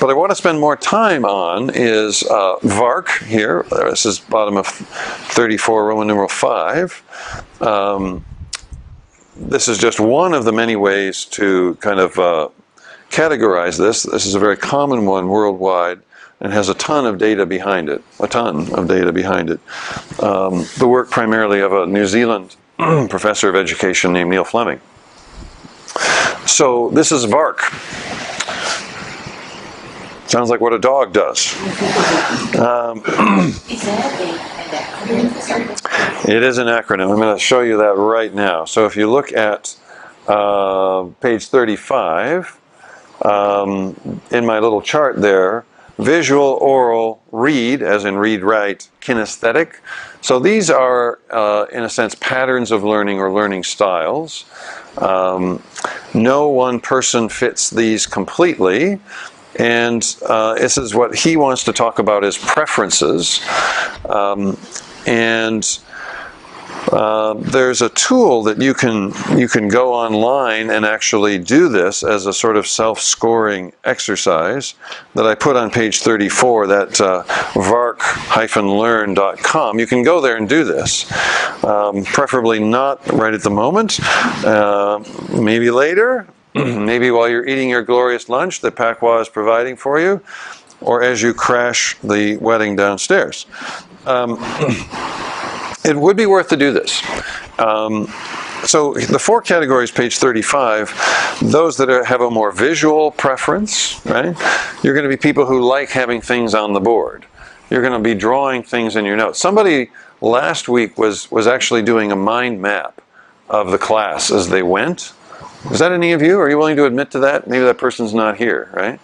What I want to spend more time on is VARK here. This is bottom of 34, Roman numeral 5. This is just one of the many ways to kind of categorize this. This is a very common one worldwide and has a ton of data behind it. The work primarily of a New Zealand professor of education named Neil Fleming. So this is VARK. Sounds like what a dog does. It is an acronym. I'm going to show you that right now. So if you look at page 35, in my little chart there, visual, oral, read, as in read, write, kinesthetic. So these are, in a sense, patterns of learning or learning styles. No one person fits these completely. And this is what he wants to talk about as preferences. There's a tool that you can go online and actually do this as a sort of self-scoring exercise that I put on page 34, that vark-learn.com. You can go there and do this. Preferably not right at the moment. Maybe later. Maybe while you're eating your glorious lunch that Pakwa is providing for you, or as you crash the wedding downstairs. It would be worth to do this. So the 4 categories, page 35, those that have a more visual preference, right? You're going to be people who like having things on the board. You're going to be drawing things in your notes. Somebody last week was actually doing a mind map of the class as they went. Was that any of you? Are you willing to admit to that? Maybe that person's not here, right?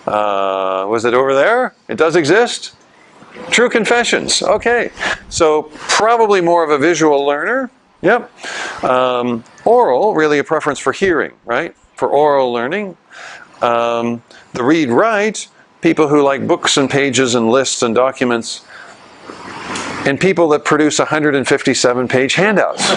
Was it over there? It does exist? True confessions. Okay. So probably more of a visual learner. Yep. Oral, really a preference for hearing, right? For oral learning. The read-write, people who like books and pages and lists and documents. And people that produce 157-page handouts.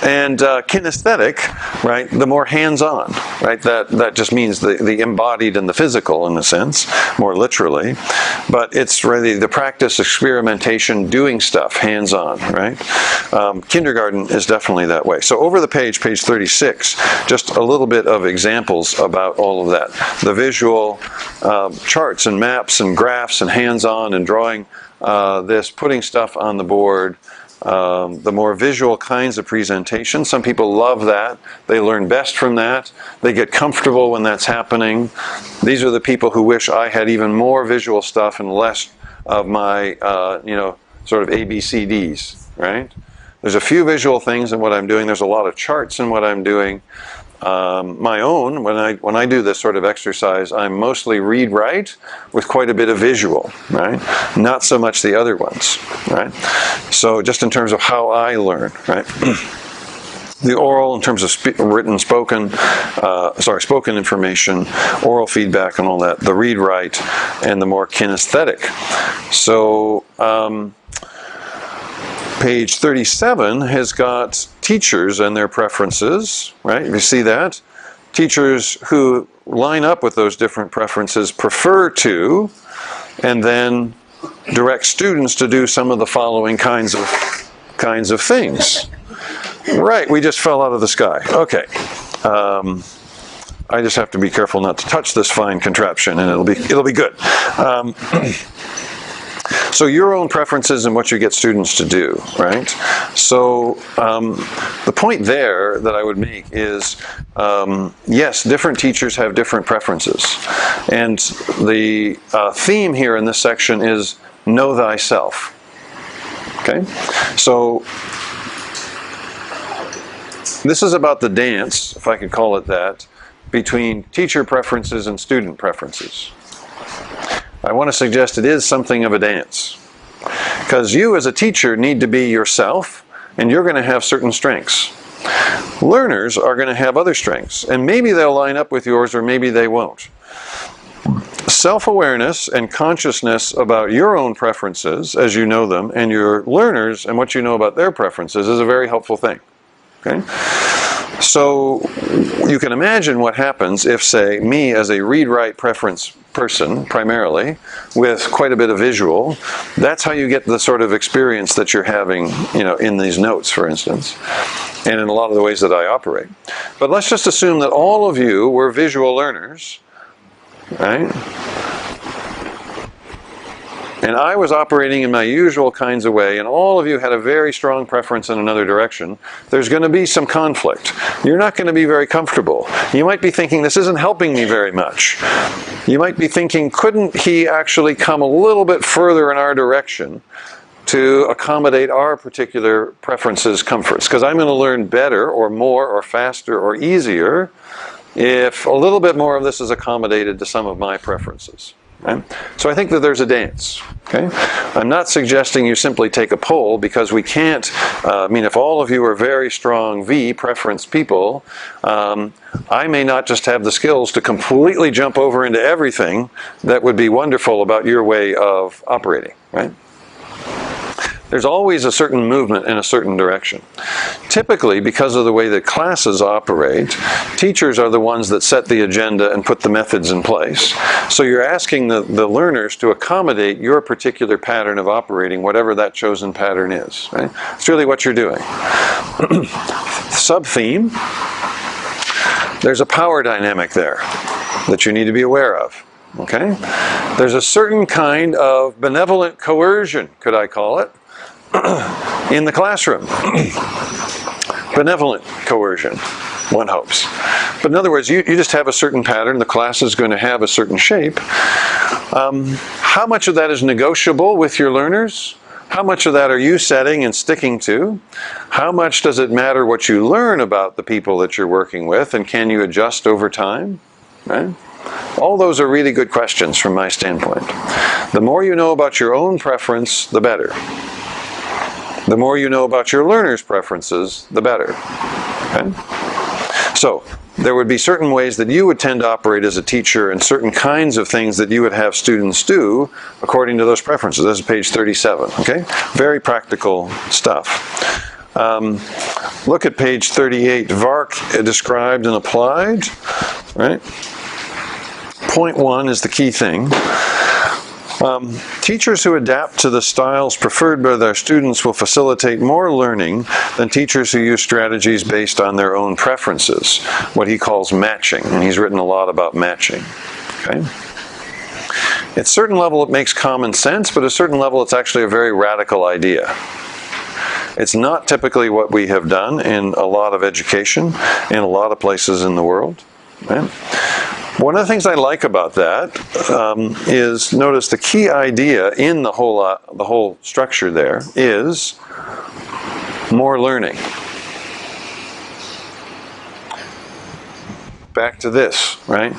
And kinesthetic, right, the more hands-on, right, that just means the embodied and the physical in a sense, more literally, but it's really the practice, experimentation, doing stuff, hands-on, right. Kindergarten is definitely that way. So over the page 36, just a little bit of examples about all of that. The visual charts and maps and graphs and hands-on and drawing this, putting stuff on the board. The more visual kinds of presentation. Some people love that. They learn best from that. They get comfortable when that's happening. These are the people who wish I had even more visual stuff and less of my, sort of ABCDs, right? There's a few visual things in what I'm doing. There's a lot of charts in what I'm doing. My own, when I do this sort of exercise, I'm mostly read-write with quite a bit of visual, right? Not so much the other ones, right? So just in terms of how I learn, right? The oral in terms of spoken information, oral feedback and all that. The read-write and the more kinesthetic. So page 37 has got teachers and their preferences, right? You see that? Teachers who line up with those different preferences prefer to, and then direct students to do some of the following kinds of things. Right, we just fell out of the sky. Okay. I just have to be careful not to touch this fine contraption, and it'll be good. So your own preferences and what you get students to do, right? So the point there that I would make is, yes, different teachers have different preferences. And the theme here in this section is know thyself. Okay? So this is about the dance, if I could call it that, between teacher preferences and student preferences. I want to suggest it is something of a dance. Because you as a teacher need to be yourself, and you're going to have certain strengths. Learners are going to have other strengths, and maybe they'll line up with yours or maybe they won't. Self-awareness and consciousness about your own preferences as you know them, and your learners and what you know about their preferences is a very helpful thing. Okay? So you can imagine what happens if, say, me as a read-write preference person, primarily, with quite a bit of visual, that's how you get the sort of experience that you're having, in these notes, for instance, and in a lot of the ways that I operate. But let's just assume that all of you were visual learners, right? And I was operating in my usual kinds of way, and all of you had a very strong preference in another direction. There's going to be some conflict. You're not going to be very comfortable. You might be thinking, this isn't helping me very much. You might be thinking, couldn't he actually come a little bit further in our direction to accommodate our particular preferences, comforts? Because I'm going to learn better or more or faster or easier if a little bit more of this is accommodated to some of my preferences. Okay? So I think that there's a dance. Okay? I'm not suggesting you simply take a poll, because we can't, if all of you are very strong V preference people, I may not just have the skills to completely jump over into everything that would be wonderful about your way of operating, right? There's always a certain movement in a certain direction. Typically, because of the way that classes operate, teachers are the ones that set the agenda and put the methods in place. So you're asking the learners to accommodate your particular pattern of operating, whatever that chosen pattern is. Right? It's really what you're doing. Sub-theme, there's a power dynamic there that you need to be aware of. Okay? There's a certain kind of benevolent coercion, could I call it, in the classroom. Benevolent coercion, one hopes. But in other words, you just have a certain pattern. The class is going to have a certain shape. How much of that is negotiable with your learners? How much of that are you setting and sticking to? How much does it matter what you learn about the people that you're working with, and can you adjust over time? Right? All those are really good questions from my standpoint. The more you know about your own preference, the better. The more you know about your learners' preferences, the better. Okay? So, there would be certain ways that you would tend to operate as a teacher, and certain kinds of things that you would have students do according to those preferences. This is page 37. Okay? Very practical stuff. Look at page 38. VARK described and applied. Right? Point 1 is the key thing. Teachers who adapt to the styles preferred by their students will facilitate more learning than teachers who use strategies based on their own preferences, what he calls matching, and he's written a lot about matching. Okay? At a certain level it makes common sense, but at a certain level it's actually a very radical idea. It's not typically what we have done in a lot of education, in a lot of places in the world. Right? One of the things I like about that is, notice the key idea in the whole structure there is more learning. Back to this, right?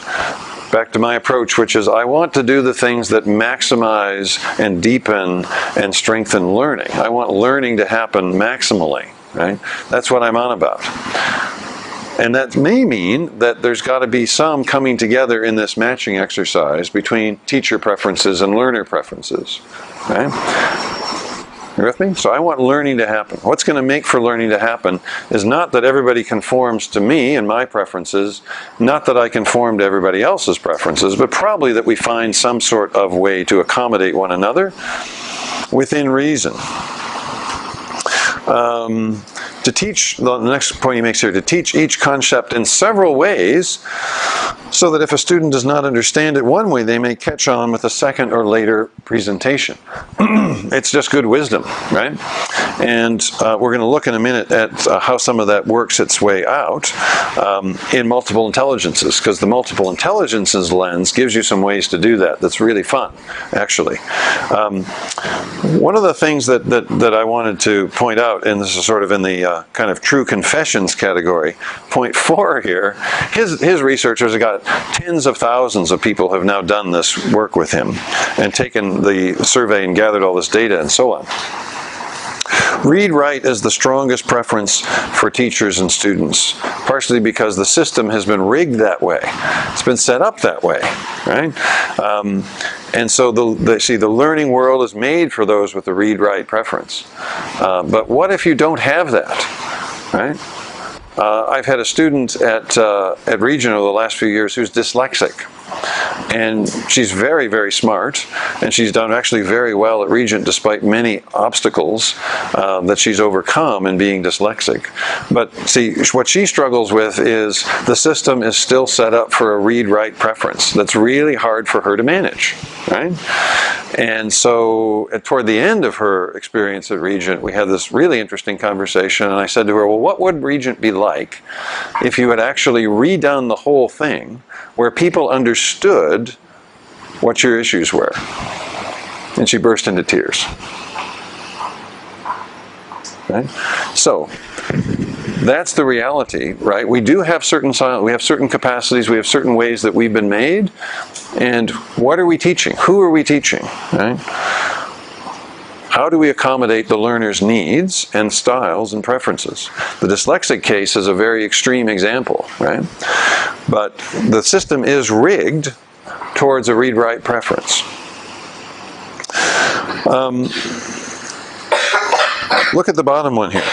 Back to my approach, which is I want to do the things that maximize and deepen and strengthen learning. I want learning to happen maximally, right? That's what I'm on about. And that may mean that there's got to be some coming together in this matching exercise between teacher preferences and learner preferences. Okay? You with me? So I want learning to happen. What's going to make for learning to happen is not that everybody conforms to me and my preferences, not that I conform to everybody else's preferences, but probably that we find some sort of way to accommodate one another within reason. To teach, the next point he makes here, to teach each concept in several ways, so that if a student does not understand it one way, they may catch on with a second or later presentation. It's just good wisdom, right? And we're going to look in a minute at how some of that works its way out in multiple intelligences, because the multiple intelligences lens gives you some ways to do that. That's really fun, actually. One of the things that I wanted to point out, and this is sort of in the kind of true confessions category, point 4 here, his researchers have got tens of thousands of people have now done this work with him and taken the survey and gathered all this data and so on. Read-write is the strongest preference for teachers and students, partially because the system has been rigged that way. It's been set up that way, right? And so the learning world is made for those with the read-write preference. But what if you don't have that, right? I've had a student at Regent over the last few years who's dyslexic. And she's very, very smart, and she's done actually very well at Regent despite many obstacles that she's overcome in being dyslexic. But see, what she struggles with is the system is still set up for a read-write preference that's really hard for her to manage, right? And so toward the end of her experience at Regent, we had this really interesting conversation, and I said to her, well, what would Regent be like if you had actually redone the whole thing where people understood what your issues were? And she burst into tears. Right? So that's the reality, right? We do have certain capacities, we have certain ways that we've been made, and what are we teaching? Who are we teaching? Right? How do we accommodate the learner's needs and styles and preferences? The dyslexic case is a very extreme example, right? But the system is rigged towards a read-write preference. Look at the bottom one here.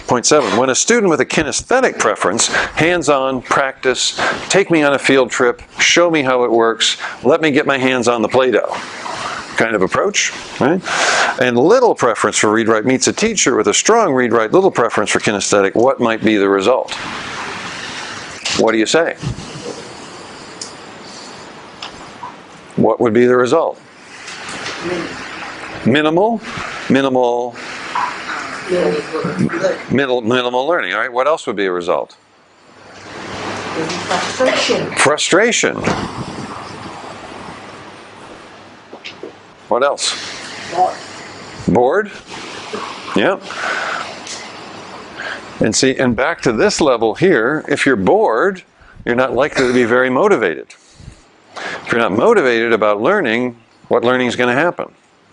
Point 7, when a student with a kinesthetic preference, hands-on, practice, take me on a field trip, show me how it works, let me get my hands on the Play-Doh kind of approach, right? And little preference for read-write meets a teacher with a strong read-write, little preference for kinesthetic, what might be the result? What do you say? What would be the result? Minimal learning, all right? What else would be a result? Frustration. What else? Bored? Yeah. And see, and back to this level here, if you're bored, you're not likely to be very motivated. If you're not motivated about learning, what learning is going to happen?